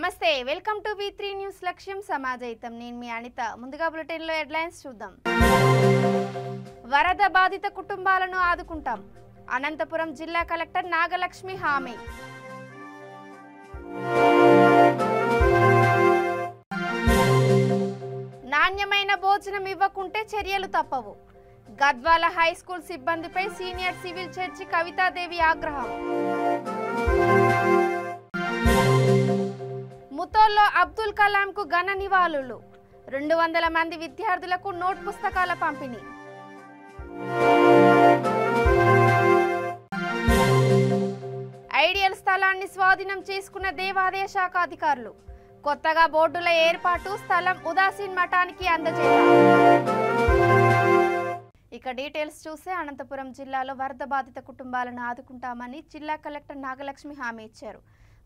నమస్తే welcome to V3 news లక్ష్యం సమాజయితం నేను మీ అనిత ముందుగా బులెటిన్ లో హెడ్లైన్స్ చూద్దాం వరద బాధిత కుటుంబాలను ఆదుకుంటాం అనంతపురం జిల్లా కలెక్టర్ నాగలక్ష్మి హామీ నాణ్యమైన భోజనం ఇవ్వకుంటే చర్యలు తప్పవు గద్వాల హై స్కూల్ సిబ్బందిపై సీనియర్ సివిల్ జడ్జి కవితాదేవి ఆగ్రహం ముతోల్లో అబ్దుల్ కలాం కు ఘన నివాళులు 200 మంది విద్యార్థులకు నోట్ పుస్తకాల పంపిణీ ఐడియల్ స్థలాన్ని స్వాధీనం చేసుకున్న దేవాదాయ శాఖ అధికారులు కొత్తగా బోర్డుల ఏర్పాటు స్థలం ఉదాసీన్ మఠానికి అందజేశారు ఇక డీటెయిల్స్ చూస్తే అనంతపురం జిల్లాలో వరద బాధిత కుటుంబాలను ఆదుకుంటామని జిల్లా కలెక్టర్ నాగలక్ష్మి హామీ ఇచ్చారు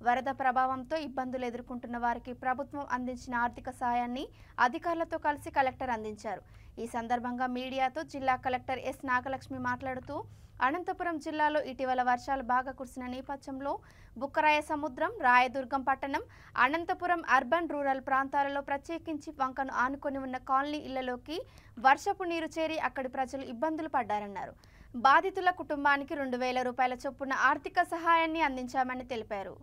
వరద ప్రభావంతో ఇబ్బందులు ఎదుర్కొంటున్న వారికి ప్రభుత్వం అందించిన ఆర్థిక సాయాన్ని అధికారులతో కలిసి కలెక్టర్ అందించారు ఈ సందర్భంగా మీడియాతో జిల్లా కలెక్టర్ ఎస్ నాగలక్ష్మి మాట్లాడుతూ అనంతపురం జిల్లాలో ఇటీవల వర్షాలు బాగా కురిసిన నేపథ్యంలో బుక్కరాయ సముద్రం రాయదుర్గం పట్టణం అనంతపురం అర్బన్ రూరల్ ప్రాంతాలలో ప్రత్యేకించి వంకను ఆనుకొని ఉన్న కాలనీ ఇళ్లలోకి వర్షపు నీరు చేరి అక్కడి ప్రజలు ఇబ్బందులు పడ్డారన్నారు బాధితుల కుటుంబానికి 2000 రూపాయల చొప్పున ఆర్థిక సహాయాన్ని అందించామని తెలిపారు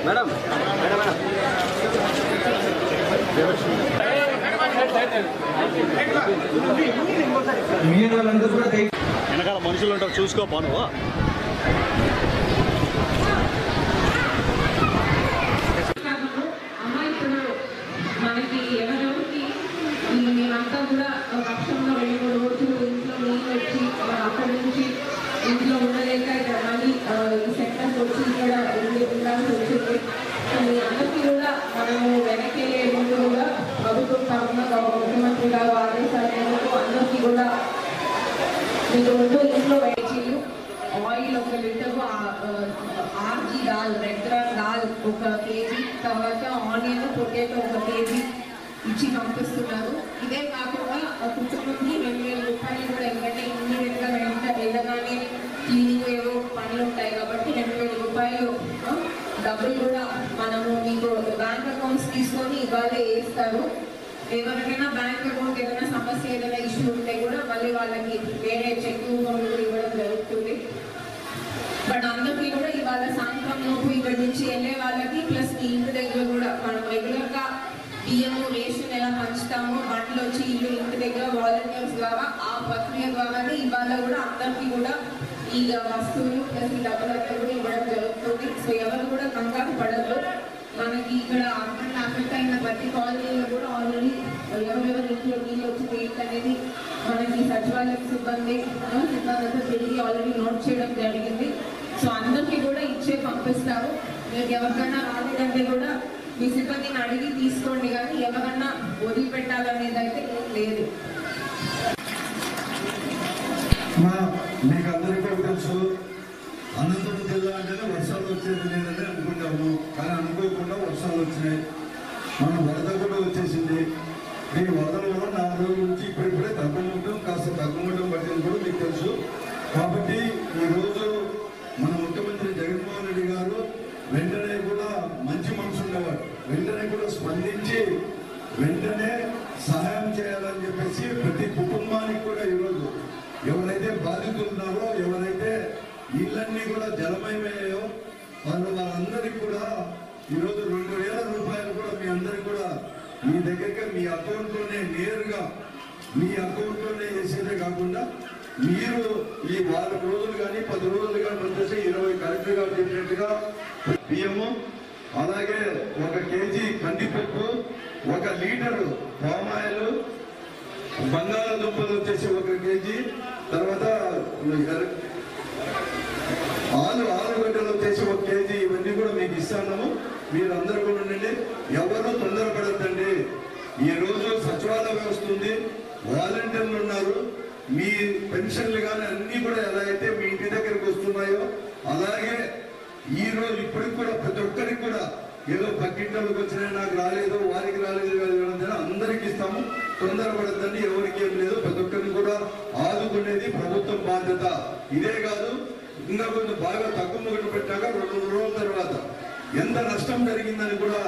మేడం వెనకాల మనుషులు ఉంటారు చూసుకోపా నువ్వు మనకి ఎవరెవరికి మేమంతా కూడా వర్షంలో 2-3 రోజులు ఇంట్లో నీళ్ళు వచ్చి అక్కడి నుంచి ఇంట్లో ఉండలేక ఇక్కడ మళ్ళీ ఈ సెక్టర్కి వచ్చి ఇక్కడ ఉండాల్సి వచ్చింది మీ అందరికీ కూడా మనము వెనక్కి వెళ్ళే ముందు కూడా ప్రభుత్వం తరఫున ముఖ్యమంత్రి గారు ఆదేశాలు మేరకు అందరికీ కూడా మీకు ముందు ఇంట్లో వేచీలు ఆయిల్ 1 లీటరు ఆర్జీ దాల్ రెగ్యులర్ దాల్ 1 కేజీ తర్వాత ఆనియన్ పొటాటో 1 కేజీ ఇచ్చి పంపిస్తున్నారు ఇదే కాకుండా కుటుంబంకి 2000 రూపాయలు కూడా ఎందుకంటే ఇమ్మీడియట్గా వెళ్ళగానే క్లీనింగ్ ఏవో పనులు ఉంటాయి కాబట్టి 2000 రూపాయలు డబ్బులు కూడా మనము మీకు బ్యాంక్ అకౌంట్స్ తీసుకొని ఇవాళే వేస్తారు ఎవరికైనా బ్యాంక్ అకౌంట్ ఏదైనా సమస్య ఏదైనా ఇష్యూ ఉంటే కూడా మళ్ళీ వాళ్ళకి వేరే చెక్ ఇవ్వడం జరుగుతుంది బట్ అందరికీ కూడా ఇవాళ సాయంత్రం లోపు ఇక్కడ నుంచి వెళ్ళే వాళ్ళకి ప్లస్ మీ ఇంటి దగ్గర కూడా మనం రెగ్యులర్గా బియ్యము రేషన్ ఎలా పంచుతామో బండ్లు వచ్చి ఇల్లు ఇంటి దగ్గర వాలంటీర్స్ ద్వారా ఆ ప్రక్రియ ద్వారానే ఇవాళ కూడా అందరికీ కూడా ఈ వస్తువులు ప్లస్ ఈ డబ్బులంతా కూడా ఇవ్వడం జరుగుతుంది సో ఎవరు కూడా కంగారు పడదు మనకి ఇక్కడ అర్బన్ అఫెక్ట్ అయిన ప్రతి కాలనీలో కూడా ఆల్రెడీ ఎవరెవరి ఇంట్లో నీళ్ళు వచ్చింది ఏంటనేది మనకి సచివాలయం సిబ్బంది అంతా తిరిగి ఆల్రెడీ నోట్ చేయడం జరిగింది సో అందరికీ కూడా ఇచ్చే పంపిస్తారు మీరు ఎవరికైనా రాలేదంటే కూడా మీ సిబ్బందిని అడిగి తీసుకోండి కానీ ఎవరన్నా వదిలిపెట్టాలనేది అయితే లేదు మీకు అందరికీ తెలుసు అనంతపురం జిల్లా అంటేనే వర్షాలు వచ్చేది లేదని అనుకుంటాము కానీ అనుకోకుండా వర్షాలు వచ్చినాయి మన వరద కూడా వచ్చేసింది ఈ వరదలు కూడా 4 రోజుల నుంచి ఇప్పుడిప్పుడే తగ్గుముట్టం కాస్త తగ్గుముట్టం పట్టింది కూడా మీకు తెలుసు కాబట్టి ఈరోజు మన ముఖ్యమంత్రి జగన్మోహన్ రెడ్డి గారు వెంటనే కూడా మంచి మనసు ఉండేవాడు వెంటనే కూడా స్పందించి వెంటనే సహాయం చేయాలని చెప్పేసి ప్రతి కుటుంబానికి కూడా ఈరోజు ఎవరైతే బాధితులు ఉన్నారో ఎవరైతే ఇళ్ళన్నీ కూడా జలమయమయ్యాయో వాళ్ళందరికీ కూడా ఈరోజు 2000 రూపాయలు కూడా మీ అందరికి కూడా మీ దగ్గరికి మీ అకౌంట్లోనే నేరుగా మీ అకౌంట్లోనే వేసేదే కాకుండా మీరు ఈ 4 రోజులు కానీ 10 రోజులు కానీ వచ్చేసి 20 కలెక్టర్ గారు చెప్పినట్టుగా బియ్యము అలాగే 1 కేజీ కందిపప్పు 1 లీటరు పామాయిల్ బంగాళాదుంపలు వచ్చేసి 1 కేజీ తర్వాత ఆలుగడ్డలు వచ్చేసి 1 కేజీ ఇవన్నీ కూడా మీకు ఇస్తాము. మీరందరూ కూడా ఎవరు తొందరపడద్దండి. ఈ రోజు సచివాలయ వ్యవస్థ ఉంది, వాలంటీర్లు ఉన్నారు. మీ పెన్షన్లు కానీ అన్ని కూడా ఎలా అయితే మీ ఇంటి దగ్గరికి వస్తున్నాయో అలాగే ఈ రోజు ఇప్పటికి కూడా ప్రతి ఒక్కరికి కూడా ఏదో పక్కింటోళ్ళకి వచ్చినా నాకు రాలేదు, వారికి రాలేదు, అందరికి ఇస్తాము. తొందరపడద్దండి, ఎవరికి ఏం లేదు. ప్రతి ఒక్కరిని కూడా ఆదుకునేది ప్రభుత్వం బాధ్యత. ఇదే కాదు, ఇంకా కొంచెం బాగా తక్కువ ముగ్గురు పెట్టాక 2 రోజుల తర్వాత ఎంత నష్టం జరిగిందని కూడా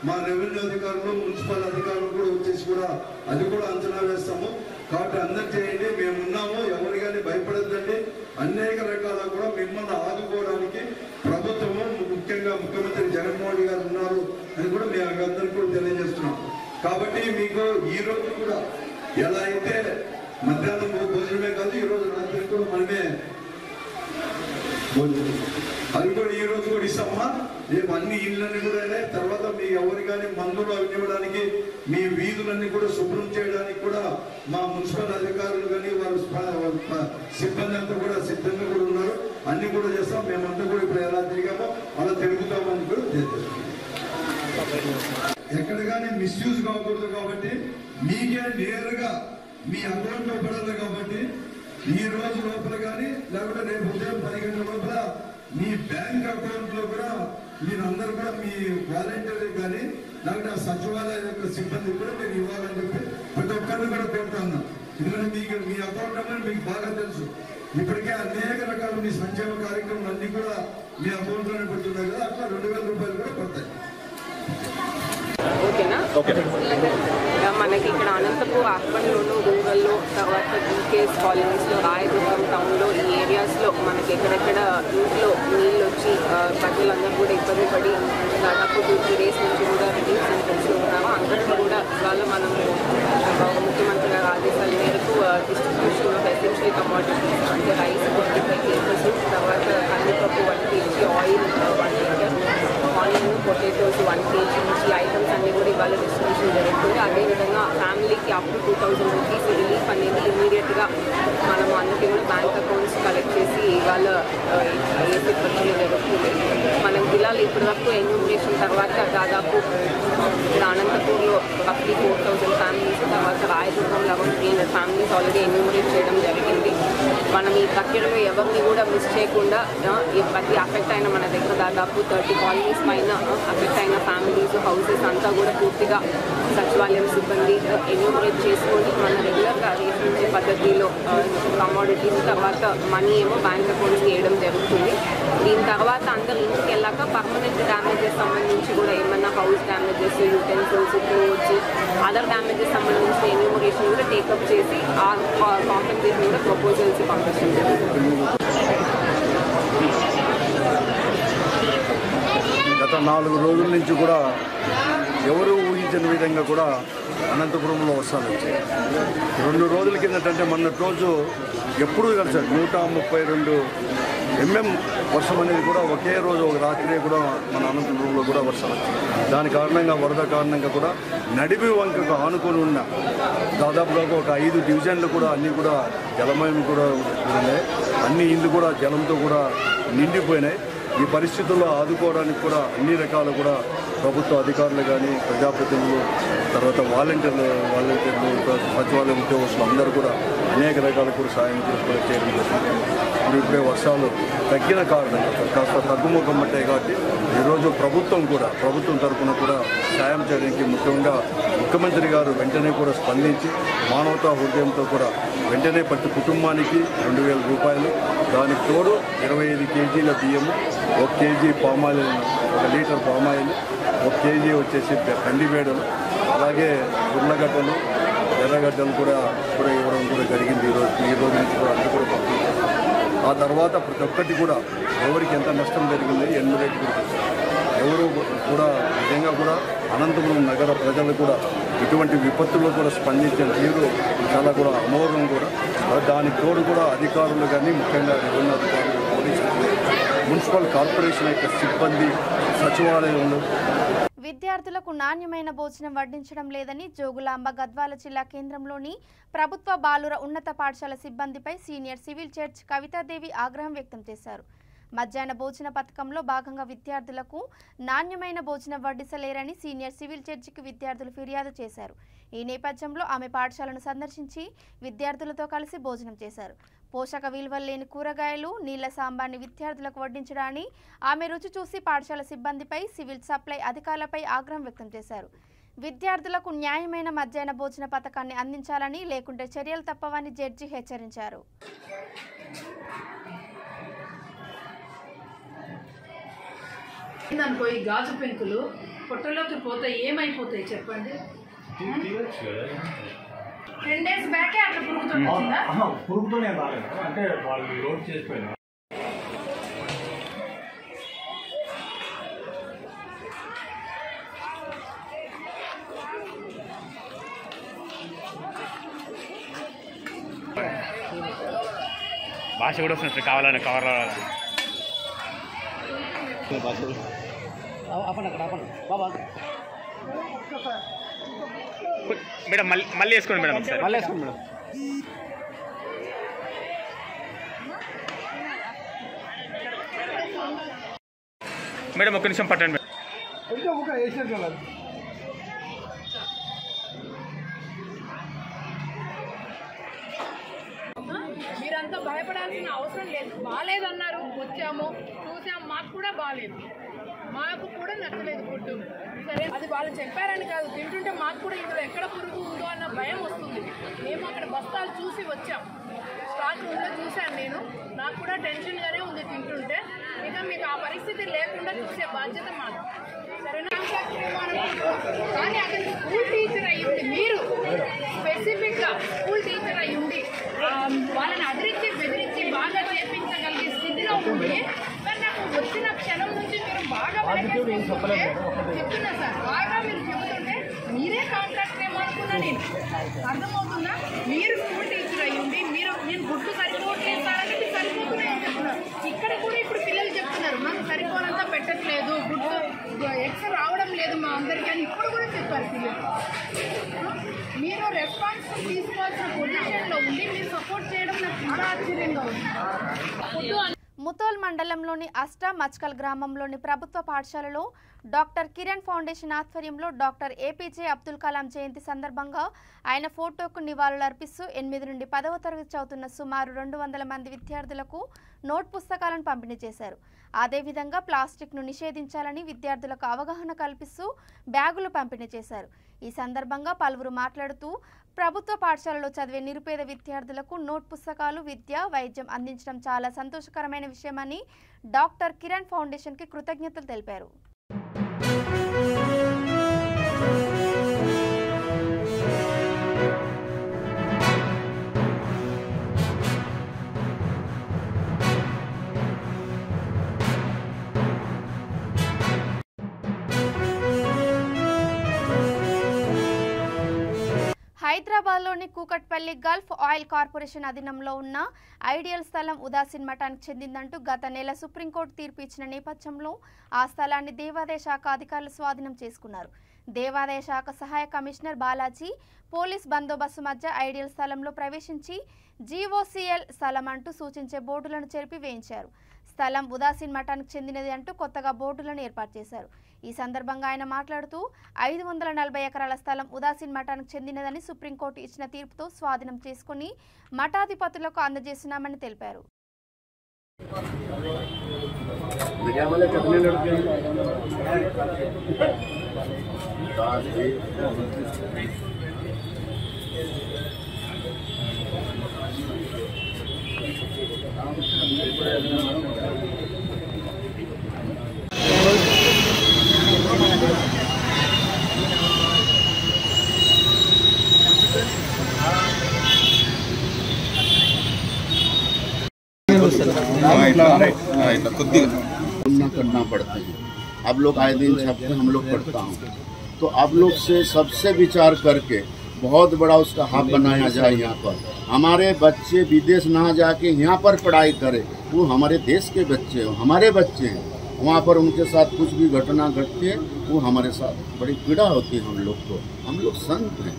మా రెవెన్యూ అధికారులు, మున్సిపల్ అధికారులు కూడా వచ్చేసి కూడా అది కూడా అంచనా వేస్తాము. కాబట్టి అందరు చేయండి, మేము ఉన్నాము, ఎవరు కానీ భయపడద్దండి. అనేక రకాల కూడా మిమ్మల్ని ఆదుకోవడానికి ప్రభుత్వము, ముఖ్యంగా ముఖ్యమంత్రి జగన్మోహన్ రెడ్డి గారు ఉన్నారు అని కూడా మేము అందరికీ కూడా తెలియజేస్తున్నాం. కాబట్టి మీకు ఈ రోజు కూడా ఎలా అయితే మధ్యాహ్నం భోజనమే కాదు, ఈ రోజు రాత్రి కూడా మనమే అది కూడా ఈ రోజు కూడా ఇస్తామా. రేపు అన్ని ఇళ్ళని కూడా తర్వాత మీ ఎవరు కానీ మందులు అవి ఇవ్వడానికి, మీ వీధులన్నీ కూడా శుభ్రం చేయడానికి కూడా మా మున్సిపల్ అధికారులు కానీ వారు సిబ్బంది అంతా కూడా సిద్ధంగా కూడా ఉన్నారు. అన్ని కూడా చేస్తాం. మేమంతా కూడా ఇప్పుడు ఎలా తిరిగామో అలా తిరుగుతామని కూడా తెలియజేస్తాం. ఎక్కడ కానీ మిస్యూజ్ కాకూడదు కాబట్టి మీకే నేరుగా మీ అకౌంట్ లో పడాలి. కాబట్టి ఈ రోజు లోపల కానీ లేకపోతే రేపు ఉదయం 10 గంటల లోపల మీ బ్యాంక్ అకౌంట్ లో కూడా మీరందరూ కూడా మీ వాలంటీర్ కానీ లేకపోతే ఆ సచివాలయ యొక్క సిబ్బంది కూడా మీరు ఇవ్వాలని చెప్పి ప్రతి ఒక్కరిని కూడా కోరుతున్నాం. ఎందుకంటే మీకు మీ అకౌంట్ నెంబర్ మీకు బాగా తెలుసు. ఇప్పటికే అనేక రకాల మీ సంక్షేమ కార్యక్రమాలు అన్ని కూడా మీ అకౌంట్ లోనే పెడుతున్నాయి కదా, అట్లా 2000 రూపాయలు కూడా పడతాయి. ఓకేనా? మనకి ఇక్కడ అనంతపూర్ అర్బన్లోను, రూరల్లో, తర్వాత బీకేఎస్ కాలనీస్లో, రాయదుర్గం టౌన్లో, ఈ ఏరియాస్లో మనకి ఎక్కడెక్కడ ఇంట్లో నీళ్ళు వచ్చి ప్రజలందరూ కూడా ఇబ్బంది పడి దాదాపు 2-3 డేస్ నుంచి కూడా రిలీఫ్ సెంటర్స్లో ఉన్నాము. అందరికీ కూడా ఇవాళ మనము ముఖ్యమంత్రి గారి ఆదేశాల మేరకు డిస్ట్రిబ్యూషన్ ఆఫ్ ఎసెన్షియల్ కమోడిటీస్ అంటే రైస్ 25 కేజీస్, తర్వాత కందిపప్పు 1 kg, oil 1 litre, onion, potatoes 1 kg, ఈ ఐటమ్స్ అన్ని కూడా ఇవాళ డిస్ట్రిబ్యూషన్ జరుగుతుంది. అదేవిధంగా ఫ్యామిలీకి అప్ టు 2000 రూపీస్ రిలీఫ్ అనేది ఇమీడియట్గా మనము అందరికీ కూడా బ్యాంక్ అకౌంట్స్ కలెక్ట్ చేసి ఇవాళ వేసే ప్రక్రియ జరుగుతుంది. మనం జిల్లాలో ఇప్పటి వరకు ఎన్యూమరేషన్ తర్వాత దాదాపు అనంతపూర్లో రఫ్లీ 4000 ఫ్యామిలీస్, తర్వాత రాయదుర్గంలో 300 ఫ్యామిలీస్ ఆల్రెడీ ఎన్యూమరేట్ చేయడం జరిగింది. మనం ఈ ప్రక్రియలో ఎవరిని కూడా మిస్ చేయకుండా ప్రతి అఫెక్ట్ అయిన మన దగ్గర దాదాపు 30 కాలనీస్ పైన అఫెక్ట్ అయిన ఫ్యామిలీస్, హౌసెస్ అంతా కూడా పూర్తిగా సచివాలయం సిబ్బంది ఎన్యూమరేట్ చేసుకొని మన రెగ్యులర్గా రేషన్ పద్ధతిలో కమోడిటీస్, తర్వాత మనీ ఏమో బ్యాంక్ అకౌంట్స్కి వేయడం జరుగుతుంది. దీని తర్వాత అందరు ఇంటికి వెళ్ళాక పర్మనెంట్ డ్యామేజెస్ సంబంధించి కూడా ఏమన్నా house damages, utensils, clothes, other damages సంబంధించిన ఎన్యూమరేషన్ కూడా టేకప్ చేసి ఆ కాంపెన్సేషన్ కూడా ప్రపోజల్స్ పంపించడం జరుగుతుంది. గత 4 రోజుల నుంచి కూడా ఎవరు ఊహించని విధంగా కూడా అనంతపురంలో వర్షాలు వచ్చాయి. 2 రోజుల కిందటంటే మొన్నటి రోజు ఎప్పుడూ కలిసారు 132 mm వర్షం అనేది కూడా ఒకే రోజు ఒక రాత్రి కూడా మన అనంతపురంలో కూడా వర్షాలు వచ్చాయి. దాని కారణంగా వరద కారణంగా కూడా నడిమి వంకకు ఆనుకొని ఉన్న దాదాపుగా ఒక 5 డివిజన్లు కూడా అన్నీ కూడా జలమయం కూడా ఉన్నాయి. అన్ని ఇళ్ళు కూడా జలంతో కూడా నిండిపోయినాయి. ఈ పరిస్థితుల్లో ఆదుకోవడానికి కూడా అన్ని రకాలు కూడా ప్రభుత్వ అధికారులు కానీ, ప్రజాప్రతినిధులు, తర్వాత వాలంటీర్లు, సచివాలయం ఉద్యోగస్తులు అందరూ కూడా అనేక రకాల కూడా సాయం కూడా చేయడం జరుగుతుంది. ఇప్పుడే వర్షాలు తగ్గిన కారణంగా కాస్త తగ్గుముఖం పట్టాయి కాబట్టి ఈరోజు ప్రభుత్వం తరఫున కూడా సాయం చేయడానికి ముఖ్యంగా ముఖ్యమంత్రి గారు వెంటనే కూడా స్పందించి మానవతా హృదయంతో కూడా వెంటనే ప్రతి కుటుంబానికి 2000 రూపాయలు, దానికి తోడు 25 కేజీల బియ్యము, 1 KG palm oil, 1 litre palm oil, 1 KG వచ్చేసి కందివేడలు, అలాగే ఉర్లగడ్డలు, ఎర్రగడ్డలు కూడా ఇవ్వడం కూడా జరిగింది. ఈ రోజు నుంచి కూడా అన్ని కూడా పంపించారు. ఆ తర్వాత ప్రతి ఒక్కటి కూడా ఎవరికి ఎంత నష్టం జరిగింది ఎన్యూమరేట్ కూడా ఎవరు కూడా నిజంగా కూడా అనంతపురం నగర ప్రజలు కూడా ఇటువంటి విపత్తుల్లో కూడా స్పందించిన తీరు చాలా కూడా అమోఘం కూడా. దానికి తోడు కూడా అధికారులు కానీ, ముఖ్యంగా రెవెన్యూ అధికారులు, పోలీసులు, మున్సిపల్ కార్పొరేషన్ యొక్క సిబ్బంది, సచివాలయంలో విద్యార్థులకు నాణ్యమైన భోజనం వడ్డించడం లేదని జోగులాంబ గద్వాల జిల్లా కేంద్రంలోని ప్రభుత్వ బాలుర ఉన్నత పాఠశాల సిబ్బందిపై సీనియర్ సివిల్ జడ్జ్ కవితాదేవి ఆగ్రహం వ్యక్తం చేశారు. మధ్యాహ్న భోజన పథకంలో భాగంగా విద్యార్థులకు నాణ్యమైన భోజనం వడ్డించలేరని సీనియర్ సివిల్ జడ్జికి విద్యార్థులు ఫిర్యాదు చేశారు. ఈ నేపథ్యంలో ఆమె పాఠశాలను సందర్శించి విద్యార్థులతో కలిసి భోజనం చేశారు. పోషక విలువలు లేని కూరగాయలు, నీళ్ల సాంబార్ని విద్యార్థులకు వడ్డించడాన్ని ఆమె రుచి చూసి పాఠశాల సిబ్బందిపై, సివిల్ సప్లై అధికారులపై ఆగ్రహం వ్యక్తం చేశారు. విద్యార్థులకు న్యాయమైన మధ్యాహ్న భోజన పథకాన్ని అందించాలని, లేకుంటే చర్యలు తప్పవని జడ్జి హెచ్చరించారు. అనుకో ఈ గాజు పెంకులు పొట్టలోకి పోతే ఏమైపోతాయి చెప్పండి. 10 days బ్యాకే అట్లా పురుగుతూనే బాగా అంటే వాళ్ళు లోడ్ చేసిపోయినా భాష కూడా వస్తుంది కావాలని కవర్ మేడం మళ్ళీ వేసుకోండి మేడం ఒకసారి మళ్ళీ వేసుకోండి మేడం. మేడం ఒక్క నిమిషం పట్టండి మేడం. మీరంతా భయపడాల్సిన అవసరం లేదు. బాగాలేదన్నారు, వచ్చాము చూసాము, మాకు కూడా బాగాలేదు, మాకు కూడా నచ్చలేదు ఫుడ్. సరే అది వాళ్ళు చెప్పారని కాదు, తింటుంటే మాకు కూడా ఇందులో ఎక్కడ పురుగు ఉందో అన్న భయం వస్తుంది. మేము అక్కడ బస్తాలు చూసి వచ్చాం, స్టాక్ ఉందో చూశాను నేను, నాకు కూడా టెన్షన్గానే ఉంది తింటుంటే. ఇక మీకు ఆ పరిస్థితి లేకుండా చూసే బాధ్యత మాది. సరేనా? కానీ అక్కడ స్కూల్ టీచర్ అయ్యి ఉండి, మీరు స్పెసిఫిక్గా స్కూల్ టీచర్ అయ్యి ఉండి వాళ్ళని అదిరించి బెదిరించి బాగా చేపించగలిగే స్థితిలో ఉండి, మరి నాకు వచ్చిన క్షణం నుంచి మీరు బాగా చెప్తున్నా సార్, బాగా మీరు చెబుతుంటే మీరే కాంట్రాక్ట్ ఏమో అనుకున్నా నేను. అర్థమవుతుందా? మీరు స్కూల్ టీచర్ అయ్యి ఉండి నేను గుడ్డు సరిపోవట్లేదు సార్ అంటే మీరు సరిపోతున్నాయి అని చెప్తున్నారు. ఇక్కడ కూడా ఇప్పుడు పిల్లలు చెప్తున్నారు మాకు సరిపోనంతా పెట్టట్లేదు, గుడ్డు ఎక్స్ రావడం లేదు మా అందరికీ అని ఇప్పుడు కూడా చెప్పారు పిల్లలు. మీరు రెస్పాన్సిబుల్ తీసుకోవాల్సిన పొజిషన్లో ఉండి మీరు సపోర్ట్ చేయడం నాకు చాలా ఆశ్చర్యంగా ఉంది. ముతోల్ మండలంలోని అష్టా మచ్కల్ గ్రామంలోని ప్రభుత్వ పాఠశాలలో డాక్టర్ కిరణ్ ఫౌండేషన్ ఆధ్వర్యంలో డాక్టర్ ఏపీజే అబ్దుల్ కలాం జయంతి సందర్భంగా ఆయన ఫోటోకు నివాళులర్పిస్తూ 8 నుండి 10వ తరగతి చదువుతున్న సుమారు 200 మంది విద్యార్థులకు నోట్ పుస్తకాలను పంపిణీ చేశారు. అదేవిధంగా ప్లాస్టిక్ను నిషేధించాలని విద్యార్థులకు అవగాహన కల్పిస్తూ బ్యాగులు పంపిణీ చేశారు. ఈ సందర్భంగా పలువురు మాట్లాడుతూ ప్రభుత్వ పాఠశాలలో చదివే నిరుపేద విద్యార్థులకు నోట్ పుస్తకాలు, విద్య, వైద్యం అందించడం చాలా సంతోషకరమైన విషయమని డాక్టర్ కిరణ్ ఫౌండేషన్కి కృతజ్ఞతలు తెలిపారు. హైదరాబాద్లోని కూకట్పల్లి గల్ఫ్ ఆయిల్ కార్పొరేషన్ అధీనంలో ఉన్న ఐడియల్ స్థలం ఉదాసీన్ మఠానికి చెందిందంటూ గత నెల సుప్రీంకోర్టు తీర్పు ఇచ్చిన నేపథ్యంలో ఆ స్థలాన్ని దేవాదాయ శాఖ అధికారులు స్వాధీనం చేసుకున్నారు. దేవాదాయ శాఖ సహాయ కమిషనర్ బాలాజీ పోలీస్ బందోబస్తు మధ్య ఐడియల్ స్థలంలో ప్రవేశించి జీఓసీఎల్ స్థలం అంటూ సూచించే బోర్డులను చెరిపి వేయించారు. స్థలం ఉదాసీన్ మఠానికి చెందినది అంటూ కొత్తగా బోర్డులను ఏర్పాటు చేశారు. ఈ సందర్భంగా ఆయన మాట్లాడుతూ 540 ఎకరాల స్థలం ఉదాసీన్ మఠానికి చెందినదని సుప్రీంకోర్టు ఇచ్చిన తీర్పుతో స్వాధీనం చేసుకుని మఠాధిపతులకు అందజేస్తున్నామని తెలిపారు. करना पड़ता है। आप लोग आए दिन छापते हम लोग पढ़ता हूँ, तो आप लोग से सबसे विचार करके बहुत बड़ा उसका हब बनाया जाए। यहाँ पर हमारे बच्चे विदेश ना जाके यहाँ पर पढ़ाई करें, वो हमारे देश के बच्चे हो, हमारे बच्चे हैं। वहाँ पर उनके साथ कुछ भी घटना घटती है वो हमारे साथ बड़ी पीड़ा होती है हम लोग को। हम लोग संत हैं,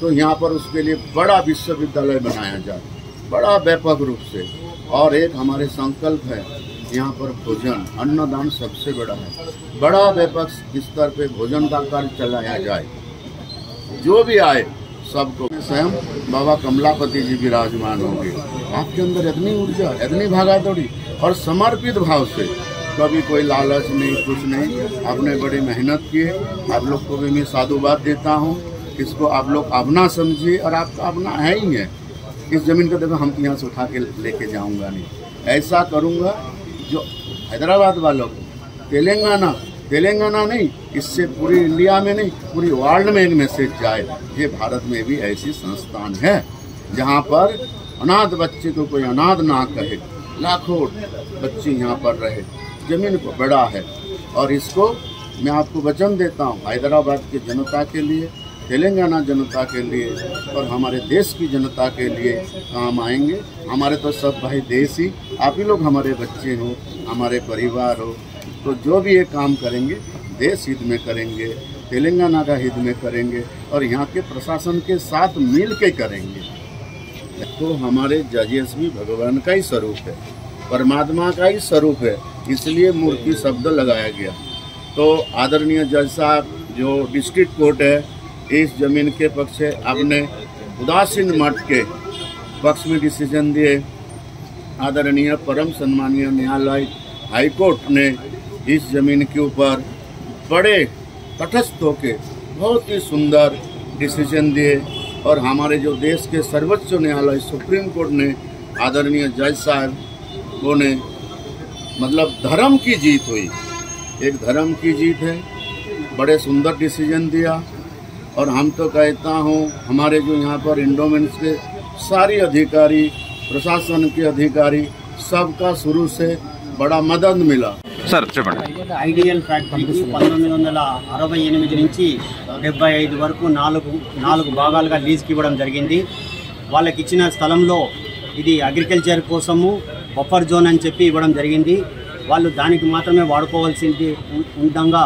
तो यहाँ पर उसके लिए बड़ा विश्वविद्यालय बनाया जाए, बड़ा व्यापक रूप से। और एक हमारे संकल्प है यहाँ पर भोजन अन्नदान सबसे बड़ा है। बड़ा व्यापक स्तर पे भोजन का कार्य चलाया जाए, जो भी आए सबको। स्वयं बाबा कमलापति जी विराजमान होंगे। आपके अंदर इतनी ऊर्जा, इतनी भागादौड़ी और समर्पित भाव से, कभी कोई लालच नहीं, कुछ नहीं। आपने बड़ी मेहनत की है। आप लोग को भी मैं साधुवाद देता हूँ। इसको आप लोग अपना समझिए, और आपका अपना है ही है। इस जमीन को देखो, हम यहाँ से उठा के लेके जाऊँगा नहीं, ऐसा करूँगा जो हैदराबाद वालों को, तेलंगाना नहीं, इससे पूरी इंडिया में नहीं, पूरी वर्ल्ड में एक मैसेज जाए। ये भारत में भी ऐसी संस्थान है जहाँ पर अनाथ बच्चे को कोई अनाथ ना कहे। लाखों बच्चे यहाँ पर रहे, जमीन को बड़ा है। और इसको मैं आपको वचन देता हूँ, हैदराबाद की जनता के लिए, तेलंगाना जनता के लिए और हमारे देश की जनता के लिए काम आएंगे। हमारे तो सब भाई देश ही, आप ही लोग हमारे बच्चे हो, हमारे परिवार हो। तो जो भी ये काम करेंगे देश हित में करेंगे, तेलंगाना का हित में करेंगे और यहाँ के प्रशासन के साथ मिल के करेंगे। तो हमारे जजेस भी भगवान का ही स्वरूप है, परमात्मा का ही स्वरूप है, इसलिए मूर्ति शब्द लगाया गया। तो आदरणीय जज साहब, जो डिस्ट्रिक्ट कोर्ट है, इस जमीन के पक्ष आपने उदासीन मठ के पक्ष में डिसीजन दिए। आदरणीय परम सम्मानीय न्यायालय हाईकोर्ट ने इस जमीन के ऊपर बड़े तटस्थ होकर बहुत ही सुंदर डिसीजन दिए। और हमारे जो देश के सर्वोच्च न्यायालय सुप्रीम कोर्ट ने, आदरणीय जज साहब वो ने, मतलब धर्म की जीत हुई, एक धर्म की जीत है। बड़े सुंदर डिसीजन दिया। और हम तो कहता हूँ, हमारे जो यहाँ पर इंडोमेंस के सारे अधिकारी, प्रशासन के अधिकारी, सबका शुरू से बड़ा मदद मिला। సార్ చెప్పండి. ఐడియల్ ఫ్యాక్టరీకి 1968 నుంచి 75 వరకు నాలుగు భాగాలుగా లీజ్కి ఇవ్వడం జరిగింది. వాళ్ళకి ఇచ్చిన స్థలంలో ఇది అగ్రికల్చర్ కోసము బఫర్ జోన్ అని చెప్పి ఇవ్వడం జరిగింది. వాళ్ళు దానికి మాత్రమే వాడుకోవాల్సింది ఉండగా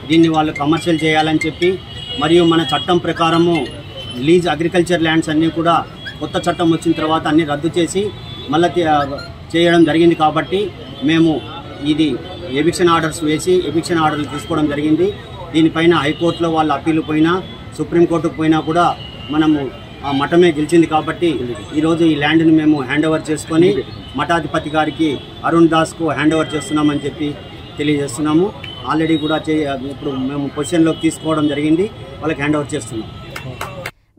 దీన్ని వాళ్ళు కమర్షియల్ చేయాలని చెప్పి, మరియు మన చట్టం ప్రకారము లీజ్ అగ్రికల్చర్ ల్యాండ్స్ అన్నీ కూడా కొత్త చట్టం వచ్చిన తర్వాత అన్నీ రద్దు చేసి మళ్ళీ చేయడం జరిగింది. కాబట్టి మేము ఇది ఎవిక్షన్ ఆర్డర్స్ వేసి ఎవిక్షన్ ఆర్డర్లు తీసుకోవడం జరిగింది. దీనిపైన హైకోర్టులో వాళ్ళు అప్పీలు పోయినా, సుప్రీంకోర్టుకు పోయినా కూడా మనము ఆ మఠమే గెలిచింది. కాబట్టి ఈరోజు ఈ ల్యాండ్ని మేము హ్యాండ్ ఓవర్ చేసుకొని మఠాధిపతి గారికి అరుణ్ దాస్కు హ్యాండ్ ఓవర్ చేస్తున్నామని చెప్పి తెలియజేస్తున్నాము. ఆల్రెడీ కూడా ఇప్పుడు మేము పొజిషన్లోకి తీసుకోవడం జరిగింది, వాళ్ళకి హ్యాండ్ ఓవర్ చేస్తున్నాం.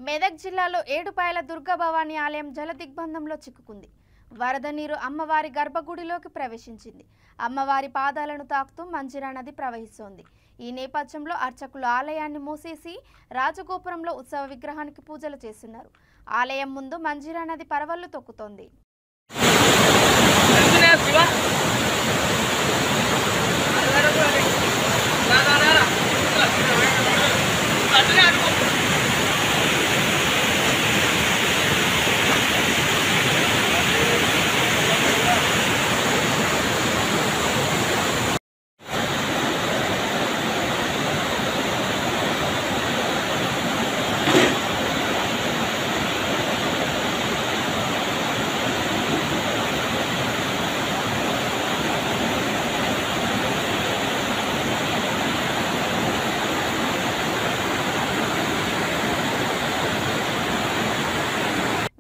మెదక్ జిల్లాలో ఏడుపాయల దుర్గా భవానీ ఆలయం జల దిగ్బంధంలో చిక్కుకుంది. వరద నీరు అమ్మవారి గర్భగుడిలోకి ప్రవేశించింది. అమ్మవారి పాదాలను తాకుతూ మంజిరా నది ప్రవహిస్తోంది. ఈ నేపథ్యంలో అర్చకులు ఆలయాన్ని మూసేసి రాజగోపురంలో ఉత్సవ విగ్రహానికి పూజలు చేస్తున్నారు. ఆలయం ముందు మంజిరా నది పరవళ్లు తొక్కుతోంది.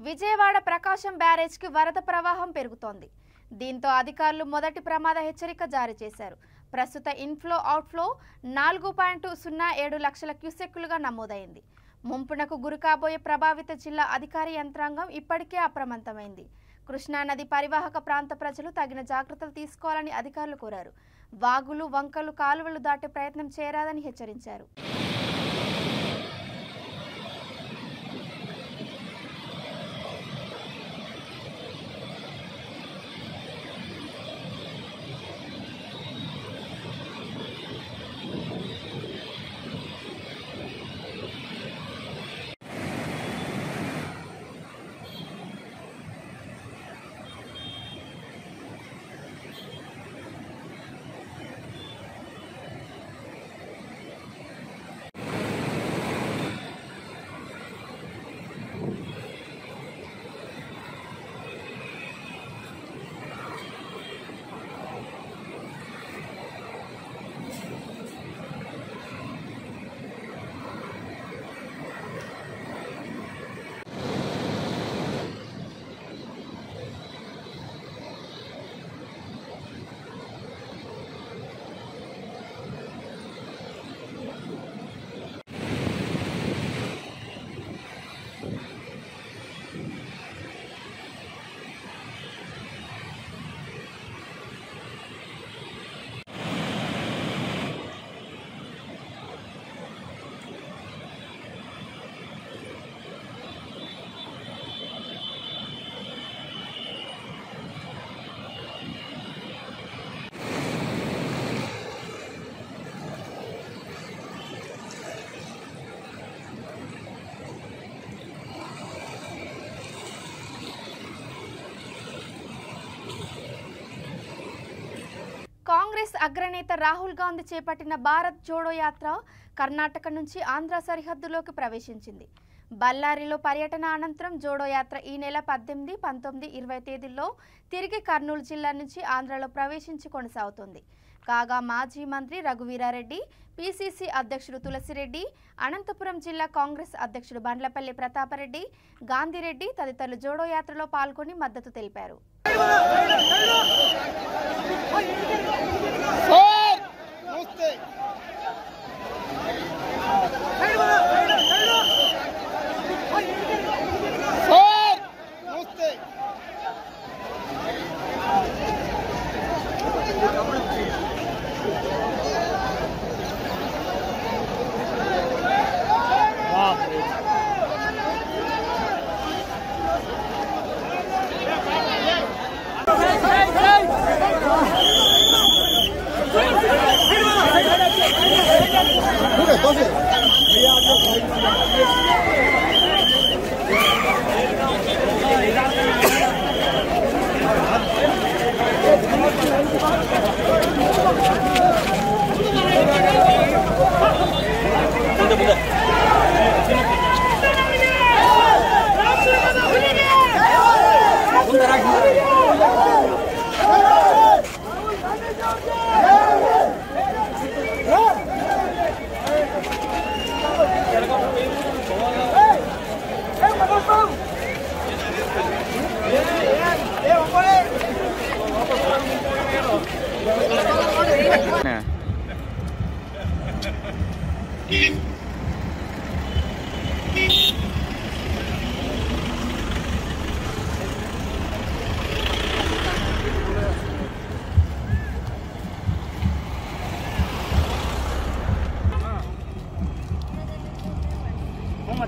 విజయవాడ ప్రకాశం బ్యారేజ్ కి వరద ప్రవాహం పెరుగుతోంది. దీంతో అధికారులు మొదటి ప్రమాద హెచ్చరిక జారీ చేశారు. ప్రస్తుత ఇన్ఫ్లో అవుట్ఫ్లో 4.07 లక్షల క్యూసెక్కులుగా నమోదైంది. ముంపునకు గురి కాబోయే ప్రభావిత జిల్లా అధికార యంత్రాంగం ఇప్పటికే అప్రమత్తమైంది. కృష్ణానది పరివాహక ప్రాంత ప్రజలు తగిన జాగ్రత్తలు తీసుకోవాలని అధికారులు కోరారు. వాగులు, వంకలు, కాలువలు దాటే ప్రయత్నం చేయరాదని హెచ్చరించారు. అగ్రనేత రాహుల్ గాంధీ చేపట్టిన భారత్ జోడో యాత్ర కర్ణాటక నుంచి ఆంధ్ర సరిహద్దులోకి ప్రవేశించింది. బళ్ళారిలో పర్యటన అనంతరం జోడో యాత్ర ఈ నెల 18, 19, 20 తేదీల్లో తిరిగి కర్నూలు జిల్లా నుంచి ఆంధ్రలో ప్రవేశించి కొనసాగుతుంది. కాగా మాజీ మంత్రి రఘువీరారెడ్డి, పిసిసి అధ్యక్షుడు తులసిరెడ్డి, అనంతపురం జిల్లా కాంగ్రెస్ అధ్యక్షుడు బండ్లపల్లి ప్రతాపరెడ్డి, గాంధీరెడ్డి తదితరులు జోడో యాత్రలో పాల్గొని మద్దతు తెలిపారు.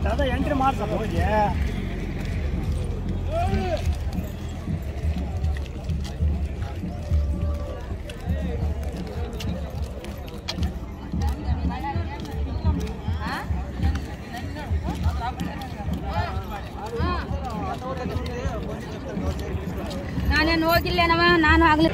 दादा एंट्री मार सकते ನಾನೇನು ಹೋಗಿಲ್ಲೇನವ ನಾನು ಆಗ್ಲಿ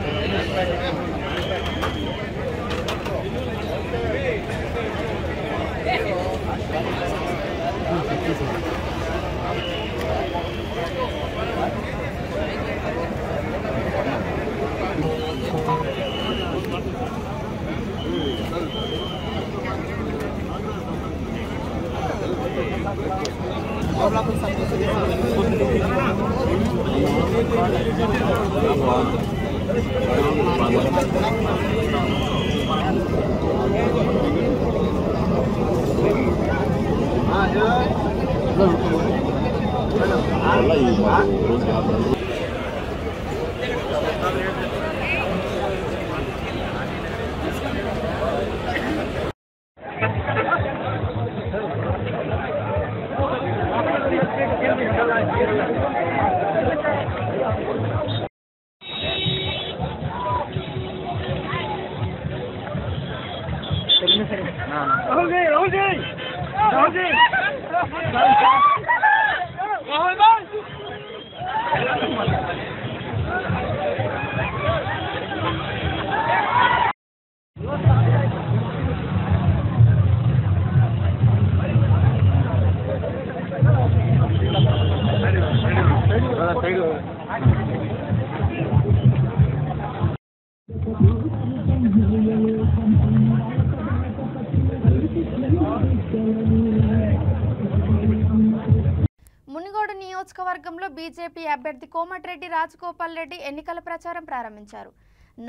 మునిగోడు నియోజకవర్గంలో బీజేపీ అభ్యర్థి కోమటిరెడ్డి రాజగోపాల్ రెడ్డి ఎన్నికల ప్రచారం ప్రారంభించారు.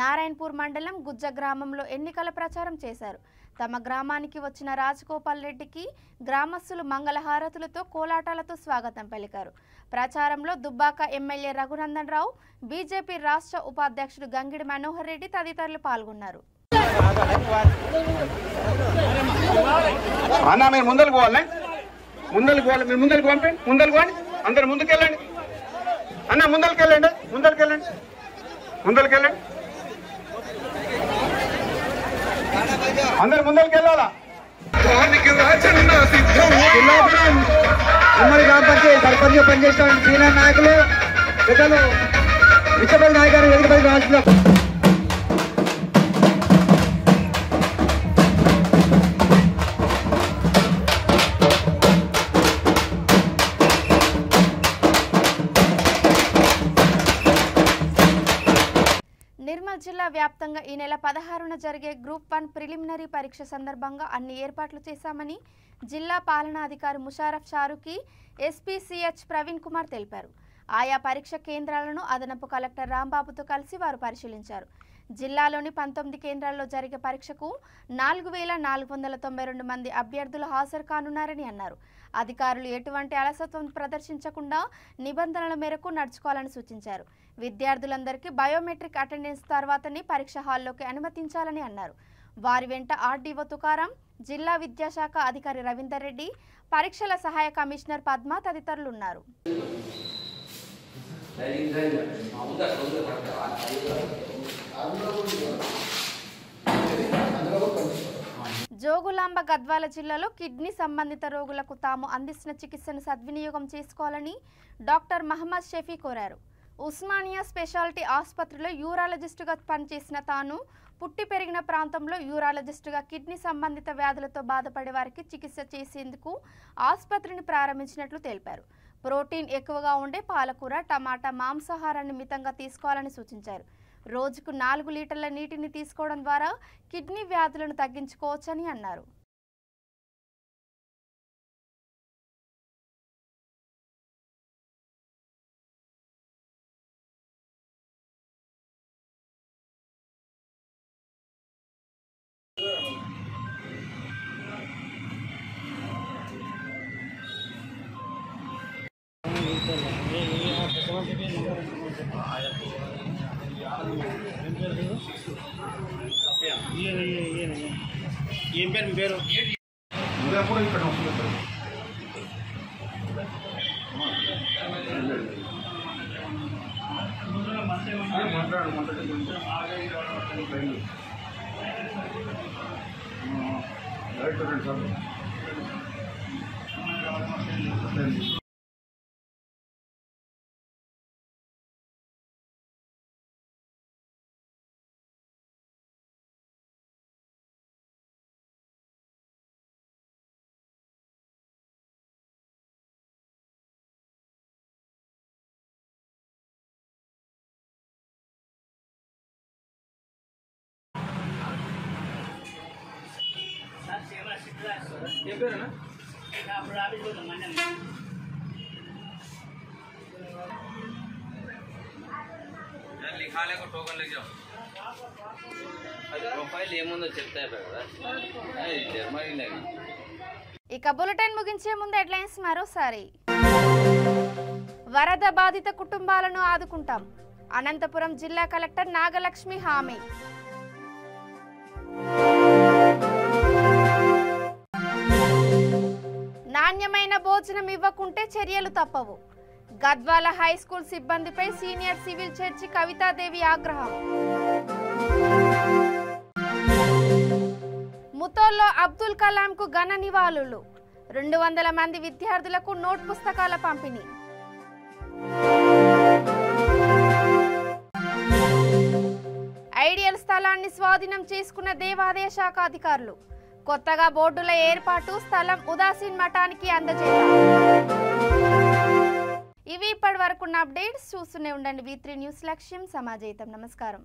నారాయణపూర్ మండలం గుజ్జ గ్రామంలో ఎన్నికల ప్రచారం చేశారు. తమ గ్రామానికి వచ్చిన రాజగోపాల్ రెడ్డికి గ్రామస్తులు మంగళహారతులతో కోలాటాలతో స్వాగతం పలికారు. ప్రచారంలో దుబ్బాక ఎమ్మెల్యే రఘునందన్ రావు, బీజేపీ రాష్ట్ర ఉపాధ్యక్షుడు గంగిడి మనోహర్ రెడ్డి తదితరులు పాల్గొన్నారు. మీరు ముందరికి పంపండి, ముందరికి పోండి, అందరు ముందుకెళ్ళండి అన్న, ముందరికెళ్ళండి, ముందరికెళ్ళండి, ముందరికెళ్ళండి, అందరు ముందరికెళ్ళాలా. ఉమ్మడి గ్రామ పంచాయతీ సర్పంచ్ పనిచేసిన సీనియర్ నాయకులు పెద్దలు విశ్వపల్లి నాయకులు ఎదుగుపల్లి రాష్ట్రంలో వ్యాప్తంగా ఈ నెల 16న జరిగే గ్రూప్ 1 ప్రిలిమినరీ పరీక్ష సందర్భంగా అన్ని ఏర్పాట్లు చేశామని జిల్లా పాలనాధికారి ముషారఫ్ షారుకి ఎస్పీసీహెచ్ ప్రవీణ్ కుమార్ తెలిపారు. ఆయా పరీక్ష కేంద్రాలను అదనపు కలెక్టర్ రాంబాబుతో కలిసి వారు పరిశీలించారు. జిల్లాలోని 19 కేంద్రాల్లో జరిగే పరీక్షకు 4492 మంది అభ్యర్థులు హాజరు కానున్నారని అన్నారు. అధికారులు ఎటువంటి అలసత్వం ప్రదర్శించకుండా నిబంధనల మేరకు నడుచుకోవాలని సూచించారు. విద్యార్థులందరికీ బయోమెట్రిక్ అటెండెన్స్ తర్వాతనే పరీక్ష హాల్లోకి అనుమతించాలని అన్నారు. వారి వెంట ఆర్డీఓ తుకారం, జిల్లా విద్యాశాఖ అధికారి రవీందర్ రెడ్డి, పరీక్షల సహాయ కమిషనర్ పద్మ తదితరులు ఉన్నారు. జోగులాంబ గద్వాల జిల్లాలో కిడ్నీ సంబంధిత రోగులకు తాము అందిస్తున్న చికిత్సను సద్వినియోగం చేసుకోవాలని డాక్టర్ మహమ్మద్ షఫీ కోరారు. ఉస్మానియా స్పెషాలిటీ ఆసుపత్రిలో యూరాలజిస్టుగా పనిచేసిన తాను పుట్టి పెరిగిన ప్రాంతంలో యూరాలజిస్టుగా కిడ్నీ సంబంధిత వ్యాధులతో బాధపడే వారికి చికిత్స చేసేందుకు ఆసుపత్రిని ప్రారంభించినట్లు తెలిపారు. ప్రోటీన్ ఎక్కువగా ఉండే పాలకూర, టమాటా, మాంసాహారాన్ని మితంగా తీసుకోవాలని సూచించారు. రోజుకు 4 లీటర్ల నీటిని తీసుకోవడం ద్వారా కిడ్నీ వ్యాధులను తగ్గించుకోవచ్చని అన్నారు. ఏం పేరు మీ పేరు? ఎప్పుడు ఇక్కడ ఏం పేరేనా? लिखा को टोकन ले जाओ प्रोफाइल ఏముందో చెప్తారు కదా అది జర్మనీ లేదు. ఇక బులెటిన్ ముగించే ముందు హెడ్లైన్స్ మరోసారి. వరద బాధిత కుటుంబాలను ఆదుకుంటాం, అనంతపురం జిల్లా కలెక్టర్ నాగలక్ష్మి హామీ. నాణ్యమైన భోజనం ఇవ్వకుంటే చర్యలు తప్పవు, గద్వాల హై స్కూల్ సిబ్బందిపై సీనియర్ సివిల్ జడ్జి కవితాదేవి ఆగ్రహం. ముతోల్లో అబ్దుల్ కలాంకు ఘన నివాళులు, 200 మంది విద్యార్థులకు నోట్ పుస్తకాల పంపిణీ. ఐడియల్ స్థలాన్ని స్వాధీనం చేసుకున్న దేవాదాయ శాఖ అధికారులు, కొత్తగా బోర్డుల ఏర్పాటు, స్థలం ఉదాసీన్ మఠానికి అందజేత. ఇవి ఇప్పటి వరకున్న అప్డేట్స్. చూస్తూనే ఉండండి V3 న్యూస్, లక్ష్యం సమాజహితం. నమస్కారం.